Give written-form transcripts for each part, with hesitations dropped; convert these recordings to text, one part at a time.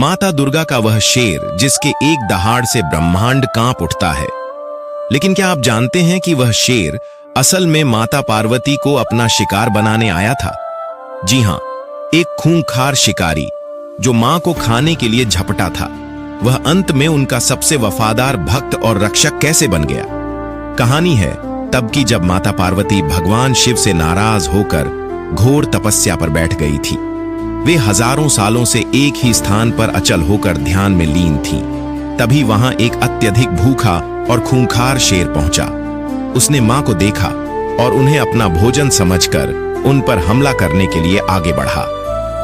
माता दुर्गा का वह शेर जिसके एक दहाड़ से ब्रह्मांड कांप उठता है। लेकिन क्या आप जानते हैं कि वह शेर असल में माता पार्वती को अपना शिकार बनाने आया था? जी हां, एक खूंखार शिकारी जो मां को खाने के लिए झपटा था, वह अंत में उनका सबसे वफादार भक्त और रक्षक कैसे बन गया। कहानी है तब की, जब माता पार्वती भगवान शिव से नाराज होकर घोर तपस्या पर बैठ गई थी। वे हजारों सालों से एक ही स्थान पर अचल होकर ध्यान में लीन थी। तभी वहां एक अत्यधिक भूखा और खूंखार शेर पहुंचा। उसने मां को देखा और उन्हें अपना भोजन समझकर उन पर हमला करने के लिए आगे बढ़ा।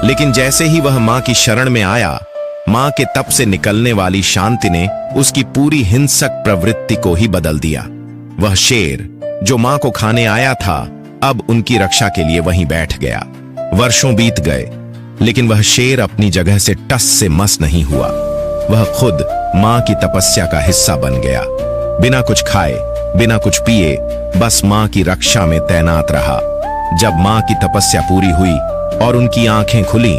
लेकिन जैसे ही वह मां की शरण में आया, मां के तप से निकलने वाली शांति ने उसकी पूरी हिंसक प्रवृत्ति को ही बदल दिया। वह शेर जो मां को खाने आया था, अब उनकी रक्षा के लिए वहीं बैठ गया। वर्षों बीत गए, लेकिन वह शेर अपनी जगह से टस से मस नहीं हुआ। वह खुद मां की तपस्या का हिस्सा बन गया। बिना कुछ खाए, बिना कुछ पिए, बस मां की रक्षा में तैनात रहा। जब मां की तपस्या पूरी हुई और उनकी आंखें खुली,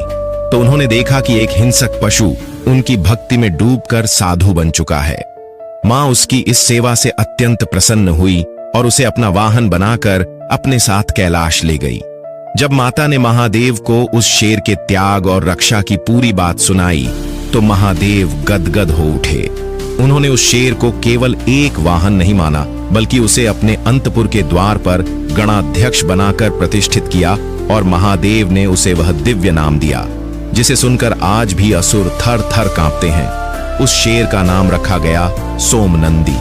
तो उन्होंने देखा कि एक हिंसक पशु उनकी भक्ति में डूबकर साधु बन चुका है। मां उसकी इस सेवा से अत्यंत प्रसन्न हुई और उसे अपना वाहन बनाकर अपने साथ कैलाश ले गई। जब माता ने महादेव को उस शेर के त्याग और रक्षा की पूरी बात सुनाई, तो महादेव गदगद हो उठे। उन्होंने उस शेर को केवल एक वाहन नहीं माना, बल्कि उसे अपने अंतपुर के द्वार पर गणाध्यक्ष बनाकर प्रतिष्ठित किया और महादेव ने उसे वह दिव्य नाम दिया, जिसे सुनकर आज भी असुर थर थर कांपते हैं। उस शेर का नाम रखा गया सोमनंदी।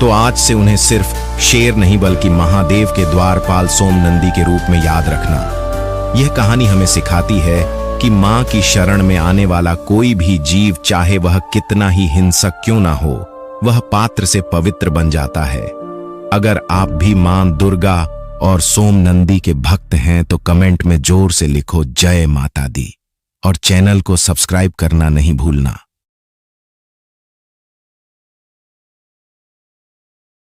तो आज से उन्हें सिर्फ शेर नहीं, बल्कि महादेव के द्वारपाल सोमनंदी के रूप में याद रखना। यह कहानी हमें सिखाती है कि मां की शरण में आने वाला कोई भी जीव, चाहे वह कितना ही हिंसक क्यों ना हो, वह पात्र से पवित्र बन जाता है। अगर आप भी मां दुर्गा और सोमनंदी के भक्त हैं तो कमेंट में जोर से लिखो जय माता दी, और चैनल को सब्सक्राइब करना नहीं भूलना।